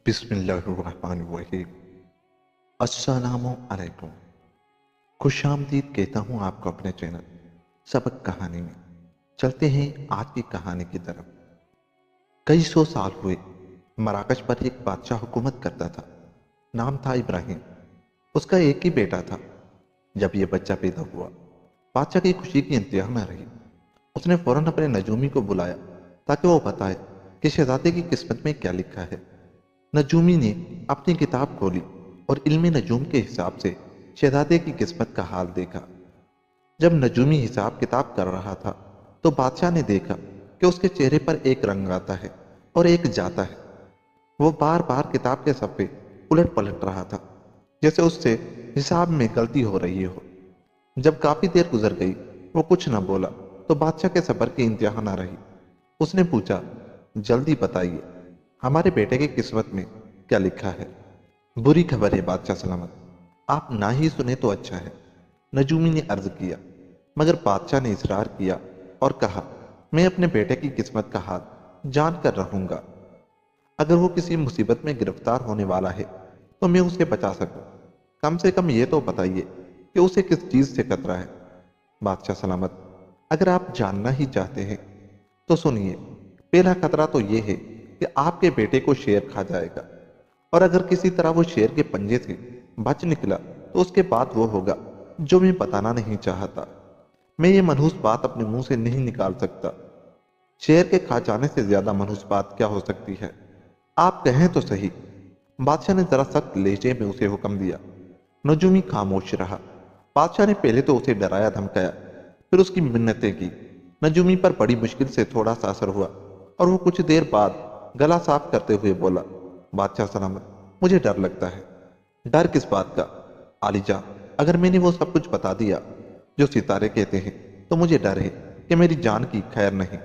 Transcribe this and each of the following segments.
بسم اللہ الرحمن الرحیم۔ السلام علیکم۔ خوش آمدید کہتا ہوں آپ کو اپنے چینل سبق کہانی میں۔ چلتے ہیں آج کی کہانی کی طرف۔ کئی سو سال ہوئے مراکش پر ایک بادشاہ حکومت کرتا تھا۔ نام تھا ابراہیم۔ اس کا ایک ہی بیٹا تھا۔ جب یہ بچہ پیدا ہوا، بادشاہ کی خوشی کی انتہا نہ رہی۔ اس نے فوراً اپنے نجومی کو بلایا تاکہ وہ بتائے کہ شہزادے کی قسمت میں کیا لکھا ہے۔ نجومی نے اپنی کتاب کھولی اور علم نجوم کے حساب سے شہزادے کی قسمت کا حال دیکھا۔ جب نجومی حساب کتاب کر رہا تھا تو بادشاہ نے دیکھا کہ اس کے چہرے پر ایک رنگ آتا ہے اور ایک جاتا ہے۔ وہ بار بار کتاب کے صفحے الٹ پلٹ رہا تھا، جیسے اس سے حساب میں غلطی ہو رہی ہو۔ جب کافی دیر گزر گئی، وہ کچھ نہ بولا تو بادشاہ کے صبر کی انتہا نہ رہی۔ اس نے پوچھا، جلدی بتائیے، ہمارے بیٹے کی قسمت میں کیا لکھا ہے؟ بری خبر ہے بادشاہ سلامت، آپ نہ ہی سنیں تو اچھا ہے، نجومی نے عرض کیا۔ مگر بادشاہ نے اصرار کیا اور کہا، میں اپنے بیٹے کی قسمت کا حال جان کر رہوں گا۔ اگر وہ کسی مصیبت میں گرفتار ہونے والا ہے تو میں اسے بچا سکوں۔ کم سے کم یہ تو بتائیے کہ اسے کس چیز سے خطرہ ہے؟ بادشاہ سلامت، اگر آپ جاننا ہی چاہتے ہیں تو سنیے۔ پہلا خطرہ تو یہ ہے کہ آپ کے بیٹے کو شیر کھا جائے گا، اور اگر کسی طرح وہ شیر کے پنجے سے بچ نکلا تو اس کے بعد وہ ہوگا جو میں بتانا نہیں چاہتا۔ میں یہ منحوس بات اپنے منہ سے نہیں نکال سکتا۔ شیر کے کھا جانے سے زیادہ منحوس بات کیا ہو سکتی ہے؟ آپ کہیں تو صحیح۔ بادشاہ نے ذرا سخت لہجے میں اسے حکم دیا۔ نجومی خاموش رہا۔ بادشاہ نے پہلے تو اسے ڈرایا دھمکایا، پھر اس کی منتیں کی۔ نجومی پر بڑی مشکل سے تھوڑا سا اثر ہوا اور وہ کچھ دیر بعد گلا صاف کرتے ہوئے بولا، بادشاہ سلامت، مجھے ڈر لگتا ہے۔ ڈر کس بات کا؟ عالی جاں، اگر میں نے وہ سب کچھ بتا دیا جو ستارے کہتے ہیں تو مجھے ڈر ہے کہ میری جان کی خیر نہیں۔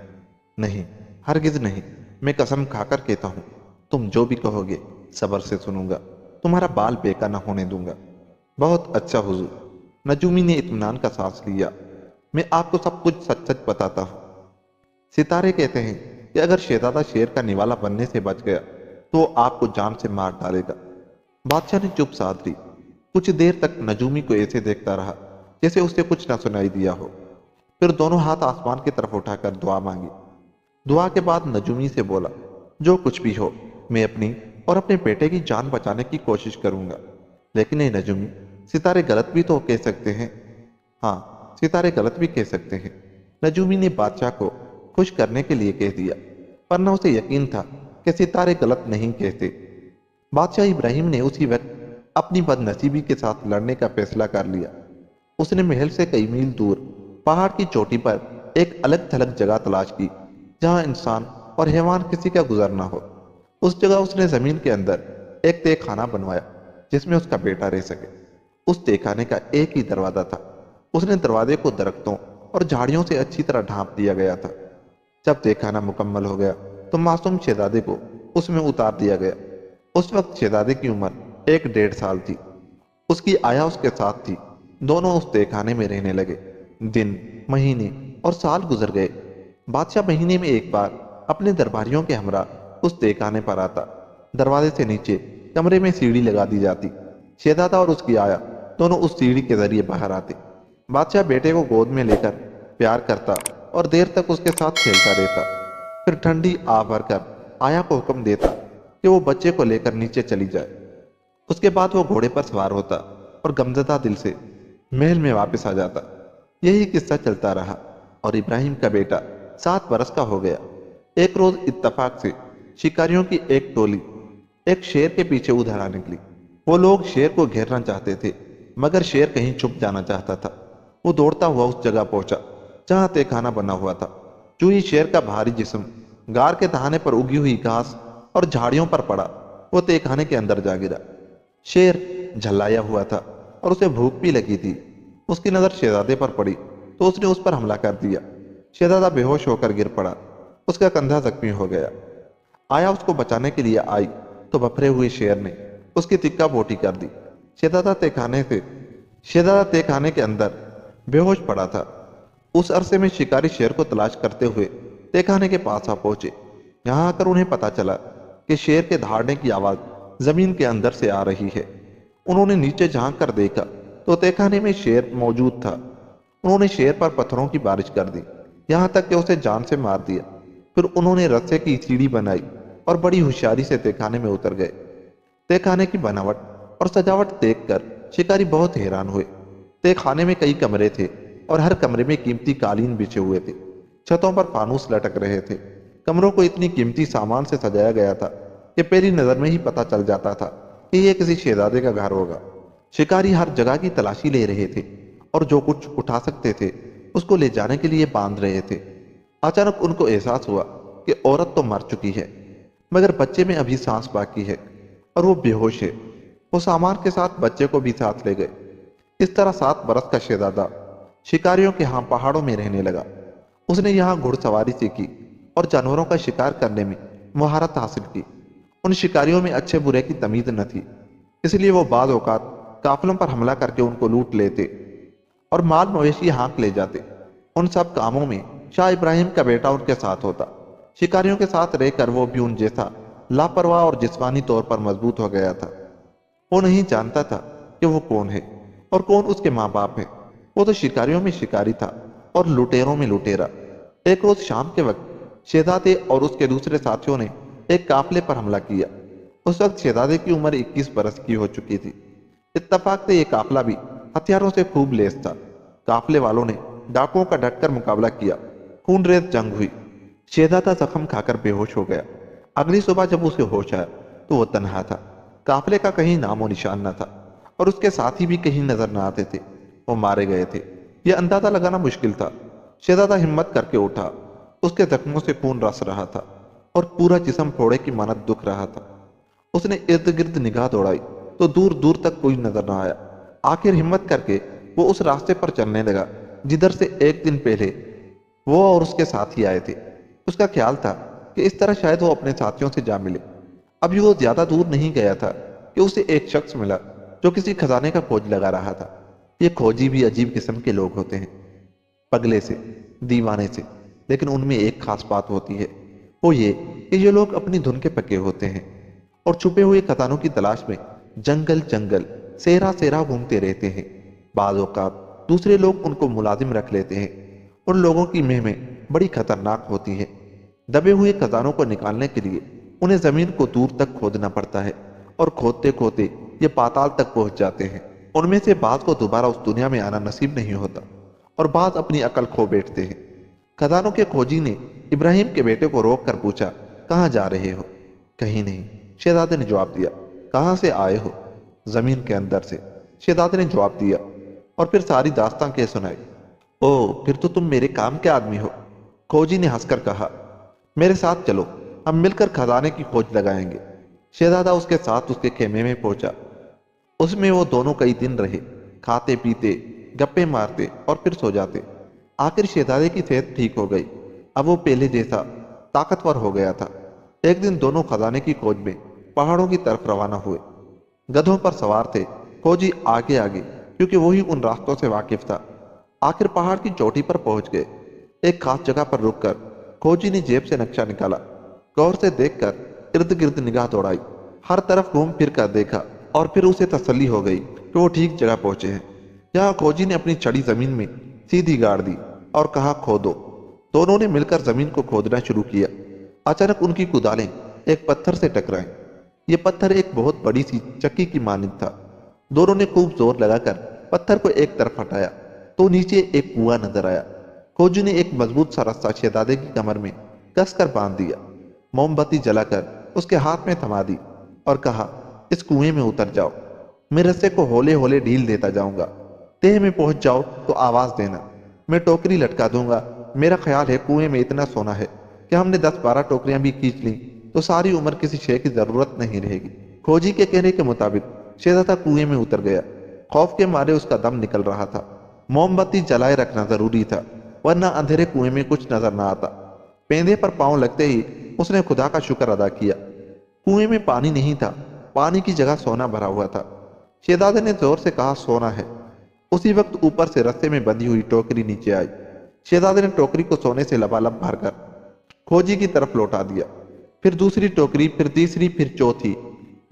نہیں، ہرگز نہیں، میں قسم کھا کر کہتا ہوں، تم جو بھی کہو گے صبر سے سنوں گا، تمہارا بال بیکا نہ ہونے دوں گا۔ بہت اچھا حضور، نجومی نے اطمینان کا سانس لیا، میں آپ کو سب کچھ سچ سچ بتاتا ہوں۔ ستارے کہتے ہیں کہ اگر شہزادہ شیر کا نوالا بننے سے بچ گیا تو وہ آپ کو جان سے مار ڈالے گا۔ بادشاہ نے چپ سادھ لی۔ کچھ دیر تک نجومی کو ایسے دیکھتا رہا جیسے اسے کچھ نہ سنائی دیا ہو، پھر دونوں ہاتھ آسمان کی طرف اٹھا کر دعا مانگی۔ دعا کے بعد نجومی سے بولا، جو کچھ بھی ہو، میں اپنی اور اپنے بیٹے کی جان بچانے کی کوشش کروں گا۔ لیکن اے نجومی، ستارے غلط بھی تو کہہ سکتے ہیں۔ ہاں، ستارے غلط بھی کہہ سکتے ہیں، نجومی نے بادشاہ کو خوش کرنے کے لیے کہہ دیا، ورنہ اسے یقین تھا کہ ستارے غلط نہیں کہتے۔ بادشاہ ابراہیم نے اسی وقت اپنی بد نصیبی کے ساتھ لڑنے کا فیصلہ کر لیا۔ اس نے محل سے کئی میل دور پہاڑ کی چوٹی پر ایک الگ تھلگ جگہ تلاش کی جہاں انسان اور حیوان کسی کا گزر نہ ہو۔ اس جگہ اس نے زمین کے اندر ایک تہہ خانہ بنوایا جس میں اس کا بیٹا رہ سکے۔ اس تہہ خانے کا ایک ہی دروازہ تھا۔ اس نے دروازے کو درختوں اور جھاڑیوں سے اچھی طرح ڈھانپ دیا گیا تھا۔ جب تہہ خانہ مکمل ہو گیا تو معصوم شہزادے کو اس میں اتار دیا گیا۔ اس وقت شہزادے کی عمر 1.5 سال تھی۔ اس کی آیا اس کے ساتھ تھی۔ دونوں اس تہہ خانے میں رہنے لگے۔ دن، مہینے اور سال گزر گئے۔ بادشاہ مہینے میں ایک بار اپنے درباریوں کے ہمراہ اس تہہ خانے پر آتا۔ دروازے سے نیچے کمرے میں سیڑھی لگا دی جاتی۔ شہزادہ اور اس کی آیا دونوں اس سیڑھی کے ذریعے باہر آتے۔ بادشاہ بیٹے کو گود میں لے کر پیار کرتا اور دیر تک اس کے ساتھ کھیلتا رہتا۔ پھر ٹھنڈی آہ بھر کر آیا کو حکم دیتا کہ وہ بچے کو لے کر نیچے چلی جائے۔ اس کے بعد وہ گھوڑے پر سوار ہوتا اور غمزدہ دل سے محل میں واپس آ جاتا۔ یہی قصہ چلتا رہا اور ابراہیم کا بیٹا 7 برس کا ہو گیا۔ ایک روز اتفاق سے شکاریوں کی ایک ٹولی ایک شیر کے پیچھے ادھر آ نکلی۔ وہ لوگ شیر کو گھیرنا چاہتے تھے مگر شیر کہیں چھپ جانا چاہتا تھا۔ وہ دوڑتا ہوا اس جگہ پہنچا جہاں تہہ خانہ بنا ہوا تھا۔ جو ہی شیر کا بھاری جسم غار کے دہانے پر اگی ہوئی گھاس اور جھاڑیوں پر پڑا، وہ تہہ خانے کے اندر جا گرا۔ شیر جھلایا ہوا تھا اور اسے بھوک بھی لگی تھی۔ اس کی نظر شہزادے پر پڑی تو اس نے اس پر حملہ کر دیا۔ شہزادہ بے ہوش ہو کر گر پڑا۔ اس کا کندھا زخمی ہو گیا۔ آیا اس کو بچانے کے لیے آئی تو بپھرے ہوئے شیر نے اس کی تکہ بوٹی کر دی۔ شہزادہ تہہ خانے کے اندر بے ہوش پڑا تھا۔ اس عرصے میں شکاری شیر کو تلاش کرتے ہوئے تہہ خانے کے پاس آ پہنچے۔ یہاں آ کر انہیں پتا چلا کہ شیر کے دھاڑنے کی آواز زمین کے اندر سے آ رہی ہے۔ انہوں نے نیچے جھانک کر دیکھا تو تہخانے میں شیر موجود تھا۔ انہوں نے شیر پر پتھروں کی بارش کر دی، یہاں تک کہ اسے جان سے مار دیا۔ پھر انہوں نے رسے کی سیڑھی بنائی اور بڑی ہوشیاری سے تہخانے میں اتر گئے۔ تہخانے کی بناوٹ اور سجاوٹ دیکھ کر شکاری بہت حیران ہوئے۔ تہخانے میں کئی کمرے تھے اور ہر کمرے میں قیمتی قالین بچھے ہوئے تھے۔ چھتوں پر فانوس لٹک رہے تھے۔ کمروں کو اتنی قیمتی سامان سے سجایا گیا تھا کہ پہلی نظر میں ہی پتہ چل جاتا تھا کہ یہ کسی شہزادے کا گھر ہوگا۔ شکاری ہر جگہ کی تلاشی لے رہے تھے اور جو کچھ اٹھا سکتے تھے اس کو لے جانے کے لیے باندھ رہے تھے۔ اچانک ان کو احساس ہوا کہ عورت تو مر چکی ہے، مگر بچے میں ابھی سانس باقی ہے اور وہ بے ہوش ہے۔ وہ سامان کے ساتھ بچے کو بھی ساتھ لے گئے۔ اس طرح 7 برس کا شہزادہ شکاریوں کے ہاں پہاڑوں میں رہنے لگا۔ اس نے یہاں گھڑ سواری سیکھی اور جانوروں کا شکار کرنے میں مہارت حاصل کی۔ ان شکاریوں میں اچھے برے کی تمیز نہ تھی، اس لیے وہ بعض اوقات قافلوں پر حملہ کر کے ان کو لوٹ لیتے اور مال مویشی ہانک لے جاتے۔ ان سب کاموں میں شاہ ابراہیم کا بیٹا ان کے ساتھ ہوتا۔ شکاریوں کے ساتھ رہ کر وہ بھی ان جیسا لاپرواہ اور جسمانی طور پر مضبوط ہو گیا تھا۔ وہ نہیں جانتا تھا کہ وہ کون ہے اور کون اس کے ماں باپ ہے۔ وہ تو شکاریوں میں شکاری تھا اور لٹیروں میں لٹیرا۔ ایک روز شام کے وقت شہزادے اور اس کے دوسرے ساتھیوں نے ایک قافلے پر حملہ کیا۔ اس وقت شہزادے کی عمر 21 برس کی ہو چکی تھی۔ اتفاق سے یہ قافلہ بھی ہتھیاروں سے خوب لیس تھا۔ قافلے والوں نے ڈاکوؤں کا ڈٹ کر مقابلہ کیا۔ خون ریز جنگ ہوئی۔ شہزادہ زخم کھا کر بے ہوش ہو گیا۔ اگلی صبح جب اسے ہوش آیا تو وہ تنہا تھا۔ قافلے کا کہیں نام و نشان نہ تھا اور اس کے ساتھی بھی کہیں نظر نہ آتے تھے۔ وہ مارے گئے تھے، یہ اندازہ لگانا مشکل تھا۔ شہزادہ ہمت کر کے اٹھا۔ اس کے زخموں سے خون رس رہا تھا اور پورا جسم پھوڑے کی مانند دکھ رہا تھا۔ اس نے ارد گرد نگاہ دوڑائی تو دور دور تک کوئی نظر نہ آیا۔ آخر ہمت کر کے وہ اس راستے پر چلنے لگا جدھر سے ایک دن پہلے وہ اور اس کے ساتھی آئے تھے۔ اس کا خیال تھا کہ اس طرح شاید وہ اپنے ساتھیوں سے جا ملے۔ ابھی وہ زیادہ دور نہیں گیا تھا کہ اسے ایک شخص ملا جو کسی خزانے کا کھوج لگا رہا تھا۔ یہ کھوجی بھی عجیب قسم کے لوگ ہوتے ہیں، پگلے سے، دیوانے سے، لیکن ان میں ایک خاص بات ہوتی ہے، وہ یہ کہ یہ لوگ اپنی دھن کے پکے ہوتے ہیں اور چھپے ہوئے خزانوں کی تلاش میں جنگل جنگل، صحرا صحرا گھومتے رہتے ہیں۔ بعض اوقات دوسرے لوگ ان کو ملازم رکھ لیتے ہیں۔ ان لوگوں کی مہمیں بڑی خطرناک ہوتی ہیں۔ دبے ہوئے خزانوں کو نکالنے کے لیے انہیں زمین کو دور تک کھودنا پڑتا ہے اور کھودتے کھودتے یہ پاتال تک پہنچ جاتے ہیں۔ ان میں سے بعض کو دوبارہ اس دنیا میں آنا نصیب نہیں ہوتا اور بعض اپنی عقل کھو بیٹھتے ہیں۔ خزانوں کے کھوجی نے ابراہیم کے بیٹے کو روک کر پوچھا، کہاں جا رہے ہو؟ کہیں نہیں، شہزادے نے جواب دیا۔ کہاں سے آئے ہو؟ زمین کے اندر سے، شہزادے نے جواب دیا اور پھر ساری داستان کہہ سنائی۔ او، پھر تو تم میرے کام کے آدمی ہو، کھوجی نے ہنس کر کہا۔ میرے ساتھ چلو، ہم مل کر خزانے کی کھوج لگائیں گے۔ شہزادہ اس کے ساتھ اس کے خیمے میں پہنچا۔ اس میں وہ دونوں کئی دن رہے، کھاتے پیتے، گپے مارتے اور پھر سو جاتے۔ آخر شہزادے کی صحت ٹھیک ہو گئی۔ اب وہ پہلے جیسا طاقتور ہو گیا تھا۔ ایک دن دونوں خزانے کی کھوج میں پہاڑوں کی طرف روانہ ہوئے۔ گدھوں پر سوار تھے، کھوجی آگے آگے، کیونکہ وہی ان راستوں سے واقف تھا۔ آخر پہاڑ کی چوٹی پر پہنچ گئے۔ ایک خاص جگہ پر رک کر کھوجی نے جیب سے نقشہ نکالا، غور سے دیکھ کر ارد گرد نگاہ دوڑائی، ہر طرف گھوم پھر کر دیکھا اور پھر اسے تسلی ہو گئی کہ وہ ٹھیک جگہ پہنچے ہیں۔ یہاں کھوجی نے اپنی چھڑی زمین میں سیدھی گاڑ دی اور کہا، کھودو۔ دونوں نے مل کر زمین کو کھودنا شروع کیا۔ اچانک ان کی کدالیں ایک پتھر سے ٹکرائیں۔ یہ پتھر ایک بہت بڑی سی چکی کی مانند تھا۔ دونوں نے خوب زور لگا کر پتھر کو ایک طرف ہٹایا تو نیچے ایک کنواں نظر آیا۔ کھوجی نے ایک مضبوط سا رسہ شہزادے کی کمر میں کس کر باندھ دیا، موم بتی جلا کر اس کے ہاتھ میں تھما دی اور کہا، اس کنویں میں اتر جاؤ۔ میں رسے کو ہولے ہولے ڈھیل دیتا جاؤں گا، تہہ میں پہنچ جاؤ تو آواز دینا، میں ٹوکری لٹکا دوں گا۔ میرا خیال ہے کنویں میں اتنا سونا ہے کہ ہم نے 10-12 ٹوکریاں بھی کھینچ لیں تو ساری عمر کسی شے کی ضرورت نہیں رہے گی۔ کھوجی کے کہنے کے مطابق شہزادہ کنویں میں اتر گیا۔ خوف کے مارے اس کا دم نکل رہا تھا۔ موم بتی جلائے رکھنا ضروری تھا ورنہ اندھیرے کنویں میں کچھ نظر نہ آتا۔ پیندے پر پاؤں لگتے ہی اس نے خدا کا شکر ادا کیا۔ کنویں میں پانی نہیں تھا، پانی کی جگہ سونا بھرا ہوا تھا۔ شہزادے نے زور سے کہا، سونا ہے۔ اسی وقت اوپر سے رسے میں بندھی ہوئی ٹوکری نیچے آئی۔ شہزادے نے ٹوکری کو سونے سے لبالب بھر کر کھوجی کی طرف لوٹا دیا، پھر دوسری ٹوکری، پھر تیسری، پھر چوتھی۔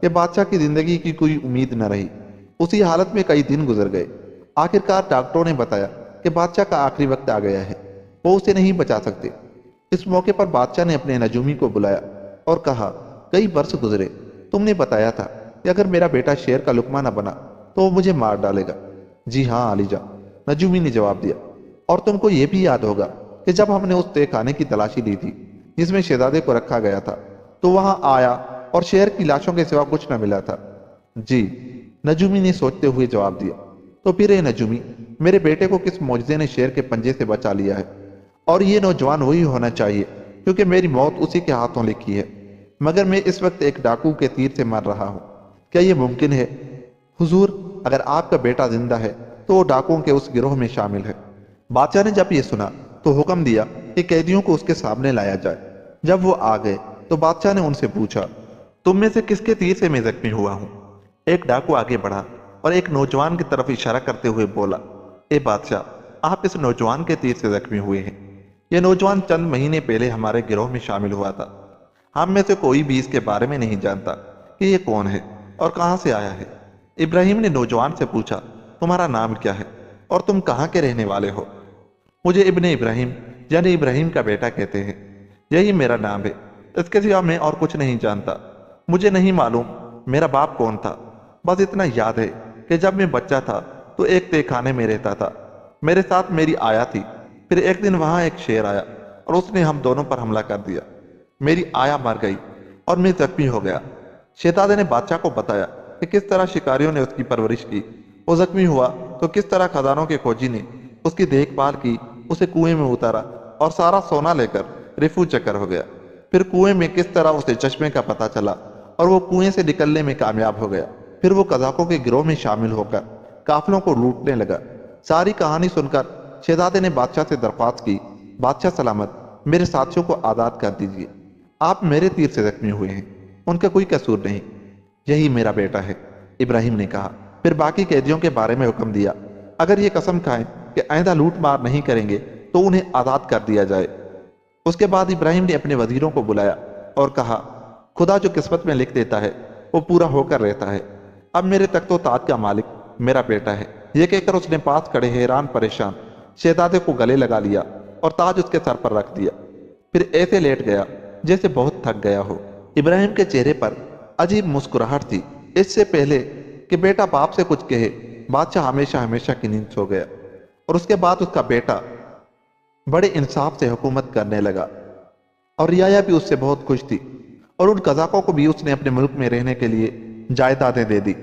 کہ بادشاہ کی زندگی کی کوئی امید نہ رہی۔ اسی حالت میں کئی دن گزر گئے۔ آخرکار ڈاکٹروں نے بتایا کہ بادشاہ کا آخری وقت آ گیا ہے، وہ اسے نہیں بچا سکتے۔ اس موقع پر بادشاہ نے اپنے نجومی کو بلایا اور کہا، کئی برس گزرے، تم نے بتایا تھا کہ اگر میرا بیٹا شیر کا لقمہ نہ بنا تو وہ مجھے مار ڈالے گا۔ جی ہاں علی جان، نجومی نے جواب دیا، اور تم کو یہ بھی یاد ہوگا کہ جب ہم نے اس تہہ خانے کی تلاشی لی تھی جس میں شہزادے کو رکھا گیا تھا تو وہاں آیا اور شیر کی لاشوں کے سوا کچھ نہ ملا تھا۔ جی، نجومی نے سوچتے ہوئے جواب دیا، تو پھر اے نجومی، میرے بیٹے کو کس معجزے نے شیر کے پنجے سے بچا لیا ہے؟ اور یہ نوجوان وہی ہونا چاہیے کیونکہ میری موت اسی کے ہاتھوں لکھی ہے، مگر میں اس وقت ایک ڈاکو کے تیر سے مر رہا ہوں۔ کیا یہ ممکن ہے؟ حضور، اگر آپ کا بیٹا زندہ ہے تو وہ ڈاکوؤں کے اس گروہ میں شامل ہے۔ بادشاہ نے جب یہ سنا تو حکم دیا کہ قیدیوں کو اس کے سامنے لایا جائے۔ جب وہ آ گئے تو بادشاہ نے ان سے پوچھا، تم میں سے کس کے تیر سے میں زخمی ہوا ہوں؟ ایک ڈاکو آگے بڑھا اور ایک نوجوان کی طرف اشارہ کرتے ہوئے بولا، اے بادشاہ، آپ اس نوجوان کے تیر سے زخمی ہوئے ہیں۔ یہ نوجوان چند مہینے پہلے ہمارے گروہ میں شامل ہوا تھا۔ ہم میں سے کوئی بھی اس کے بارے میں نہیں جانتا کہ یہ کون ہے اور کہاں سے آیا ہے۔ ابراہیم نے نوجوان سے پوچھا، تمہارا نام کیا ہے اور تم کہاں کے رہنے والے ہو؟ مجھے ابن ابراہیم یعنی ابراہیم کا بیٹا کہتے ہیں، یہی میرا نام ہے، اس کے سوا میں اور کچھ نہیں جانتا۔ مجھے نہیں معلوم میرا باپ کون تھا، بس اتنا یاد ہے کہ جب میں بچہ تھا تو ایک تہہ خانے میں رہتا تھا، میرے ساتھ میری آیا تھی۔ پھر ایک دن وہاں ایک شیر آیا اور اس نے ہم دونوں پر حملہ کر دیا۔ میری آیا مر گئی اور میں زخمی ہو گیا۔ شہزادے نے بادشاہ کو بتایا کہ کس طرح شکاریوں نے اس کی پرورش کی۔ وہ زخمی ہوا تو کس طرح خزانوں کے کھوجی نے اس کی دیکھ بھال کی، اسے کنویں میں اتارا اور سارا سونا لے کر رفو چکر ہو گیا۔ پھر کنویں میں کس طرح اسے چشمے کا پتہ چلا اور وہ کنویں سے نکلنے میں کامیاب ہو گیا۔ پھر وہ قزاقوں کے گروہ میں شامل ہو کر قافلوں کو لوٹنے لگا۔ ساری کہانی سن کر شہزادے نے بادشاہ سے درخواست کی، بادشاہ سلامت، میرے ساتھیوں کو آزاد کر دیجیے۔ آپ میرے تیر سے زخمی ہوئے ہیں، ان کا کوئی قصور نہیں، یہی میرا بیٹا ہے۔ ابراہیم نے کہا، پھر باقی قیدیوں کے بارے میں حکم دیا، اگر یہ قسم کھائیں کہ آئندہ لوٹ مار نہیں کریں گے تو انہیں آزاد کر دیا جائے۔ اس کے بعد ابراہیم نے اپنے وزیروں کو بلایا اور کہا، خدا جو قسمت میں لکھ دیتا ہے وہ پورا ہو کر رہتا ہے۔ اب میرے تخت و تاج کا مالک میرا بیٹا ہے۔ یہ کہہ کر اس نے پاس کھڑے حیران پریشان شہزادے کو گلے لگا لیا اور تاج اس کے سر پر رکھ دیا، پھر ایسے لیٹ گیا جیسے بہت تھک گیا ہو۔ ابراہیم کے چہرے پر عجیب مسکراہٹ تھی۔ اس سے پہلے کہ بیٹا باپ سے کچھ کہے، بادشاہ ہمیشہ ہمیشہ کی نیند سو گیا، اور اس کے بعد اس کا بیٹا بڑے انصاف سے حکومت کرنے لگا، اور رعایا بھی اس سے بہت خوش تھی، اور ان قزاقوں کو بھی اس نے اپنے ملک میں رہنے کے لیے جائیدادیں دے دی،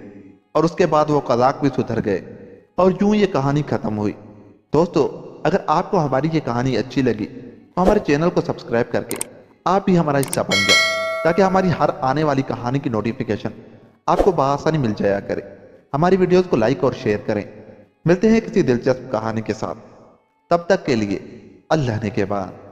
اور اس کے بعد وہ قزاق بھی سدھر گئے، اور یوں یہ کہانی ختم ہوئی۔ دوستو، اگر آپ کو ہماری یہ کہانی اچھی لگی تو ہمارے چینل کو سبسکرائب کر کے آپ بھی ہمارا حصہ بن جائیں، تاکہ ہماری ہر آنے والی کہانی کی نوٹیفیکیشن آپ کو بآسانی مل جایا کرے۔ ہماری ویڈیوز کو لائک اور شیئر کریں۔ ملتے ہیں کسی دلچسپ کہانی کے ساتھ، تب تک کے لیے اللہ نے کے بعد۔